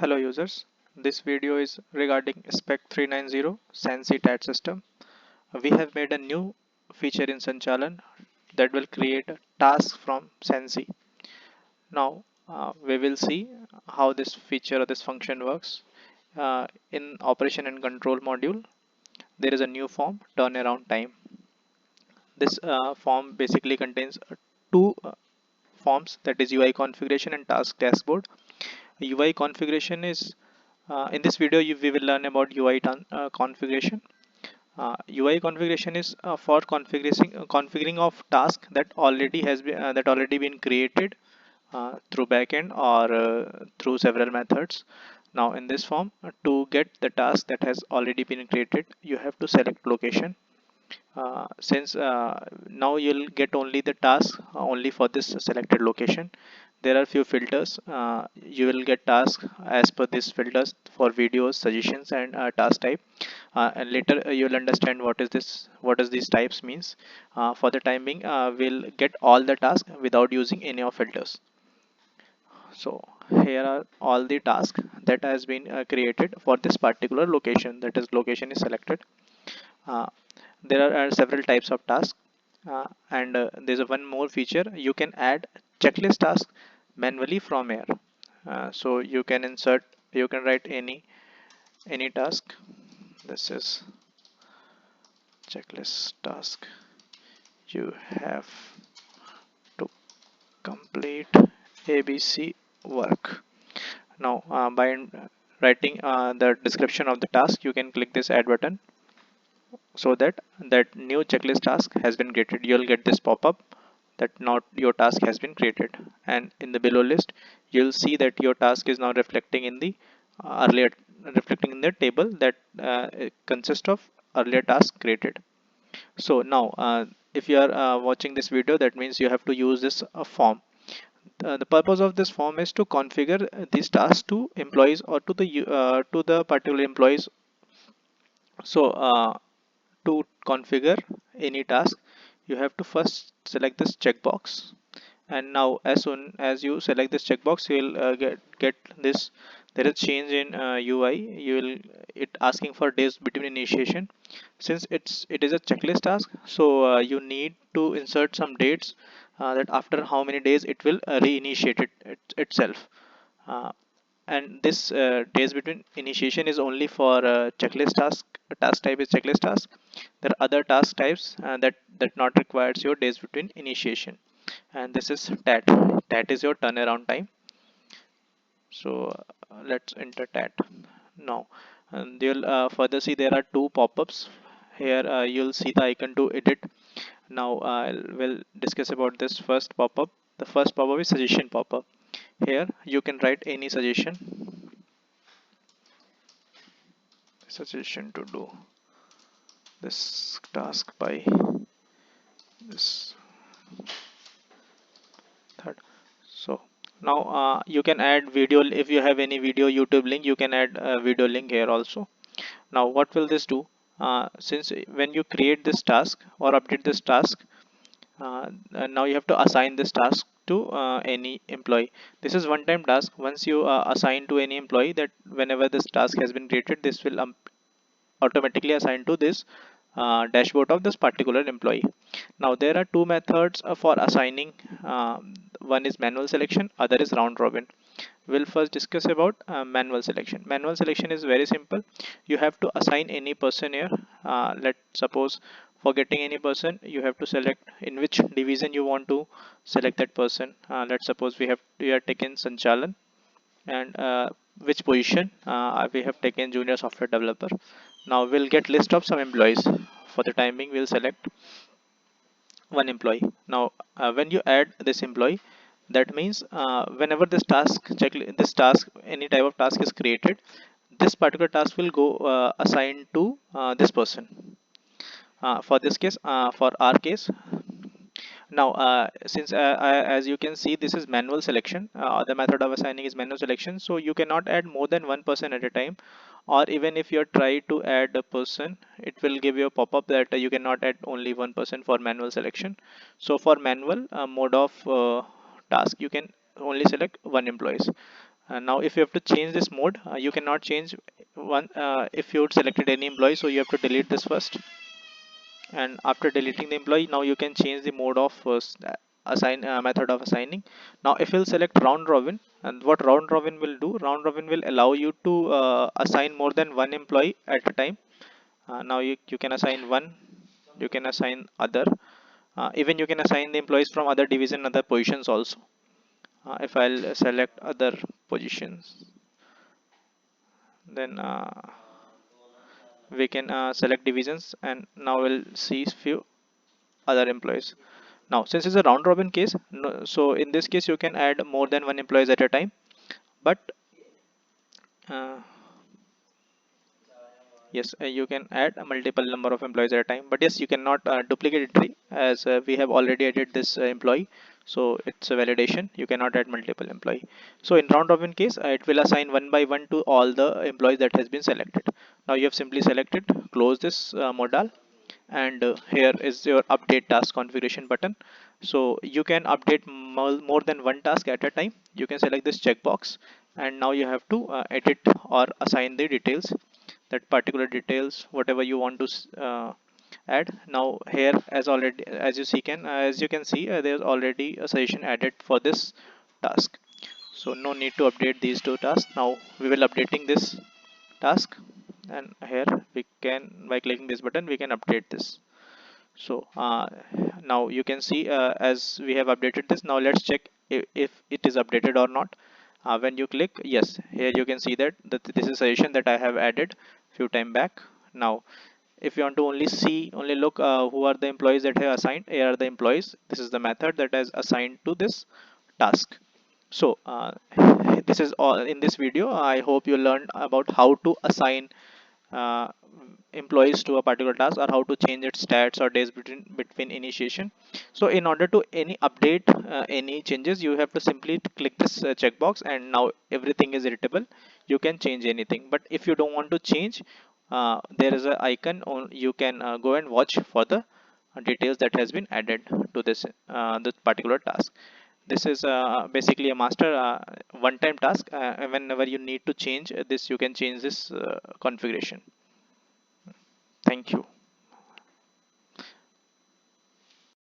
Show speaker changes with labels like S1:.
S1: Hello users, this video is regarding Spec 390 sanC TAT system. We have made a new feature in sanChalan that will create a task from sanC. Now we will see how this feature or this function works. In operation and control module, there is a new form, turnaround time. This form basically contains two forms, that is UI configuration and task dashboard. UI configuration is in this video we will learn about configuration. UI configuration is for configuring of task that already been created through backend or through several methods. Now in this form, to get the task that has already been created, you have to select location. Since now you'll get only the task only for this selected location. There are few filters. You will get tasks as per these filters for videos, suggestions, and task type. And later you'll understand what does these types means. For the time being, we'll get all the tasks without using any of filters. So here are all the tasks that has been created for this particular location. That is, location is selected. Uh, there are several types of tasks, and there's a one more feature. You can add checklist tasks manually from here. So you can write any task. This is checklist task. You have to complete ABC work. Now by writing the description of the task, you can click this add button, so that new checklist task has been created. You'll get this pop-up that not your task has been created, and in the below list you'll see that your task is now reflecting in the earlier reflecting in the table that consists of earlier task created. So now if you are watching this video, that means you have to use this form. The purpose of this form is to configure these tasks to employees or to the particular employees. So to configure any task, you have to first select this checkbox, and now as soon as you select this checkbox, you'll get this. There is change in UI. You will it asking for days between initiation. Since it is a checklist task, so you need to insert some dates that after how many days it will reinitiate itself. Uh, and this days between initiation is only for checklist task type is checklist task. There are other task types that not requires your days between initiation, and this is tat is your turnaround time. So let's enter tat now, and you'll further see there are two pop-ups here. You'll see the icon to edit. Now we'll discuss about this first pop-up. The first pop-up is suggestion pop-up. Here you can write any suggestion to do this task by this third. So now you can add video. If you have any video YouTube link, you can add a video link here also. Now what will this do? Since when you create this task or update this task, now you have to assign this task to any employee. This is one time task. Once you assign to any employee, that whenever this task has been created, this will automatically assigned to this dashboard of this particular employee. Now there are two methods for assigning. One is manual selection, other is round robin. We'll first discuss about manual selection. Manual selection is very simple. You have to assign any person here. Let's suppose for getting any person, you have to select in which division you want to select that person. Let's suppose we are taken sanChalan, and which position we have taken junior software developer. Now we'll get list of some employees. For the time being, we'll select one employee. Now when you add this employee, that means whenever this task, any type of task is created, this particular task will go assigned to this person. For this case, for our case, now since as you can see, this is manual selection. The method of assigning is manual selection, so you cannot add more than one person at a time. Or even if you try to add a person, it will give you a pop-up that you cannot add only one person for manual selection. So for manual mode of task, you can only select one employees. Now if you have to change this mode, you cannot change one if you selected any employee, so you have to delete this first. And after deleting the employee, now you can change the mode of assign method of assigning. Now if you'll select round robin, and what round robin will do, round robin will allow you to assign more than one employee at a time. Now you can assign one, you can assign other, even you can assign the employees from other division, other positions also. If I'll select other positions, then we can select divisions, and now we'll see few other employees. Now since it's a round robin case, no, so in this case you can add more than one employees at a time, but uh, yes, you can add a multiple number of employees at a time, but yes, you cannot duplicate entry, as we have already added this employee. So it's a validation. You cannot add multiple employee. So in round robin case, it will assign one by one to all the employees that has been selected. Now you have simply selected, close this modal, and here is your update task configuration button. So you can update more than one task at a time. You can select this checkbox, and now you have to edit or assign the details, that particular details whatever you want to add. Now here, as already as you can see, there's already a session added for this task, so no need to update these two tasks. Now we will updating this task, and here we can, by clicking this button, we can update this. So now you can see, as we have updated this. Now let's check if it is updated or not. When you click yes, here you can see that this is a suggestion that I have added few time back. Now if you want to only see, only look who are the employees that have assigned, here are the employees. This is the method that is assigned to this task. So this is all in this video. I hope you learned about how to assign uh, employees to a particular task, or how to change its stats or days between initiation. So in order to any update any changes, you have to simply click this checkbox, and now everything is editable. You can change anything, but if you don't want to change, there is a icon on, you can go and watch for the details that has been added to this particular task. This is basically a master one-time task. Whenever you need to change this, you can change this configuration. Thank you.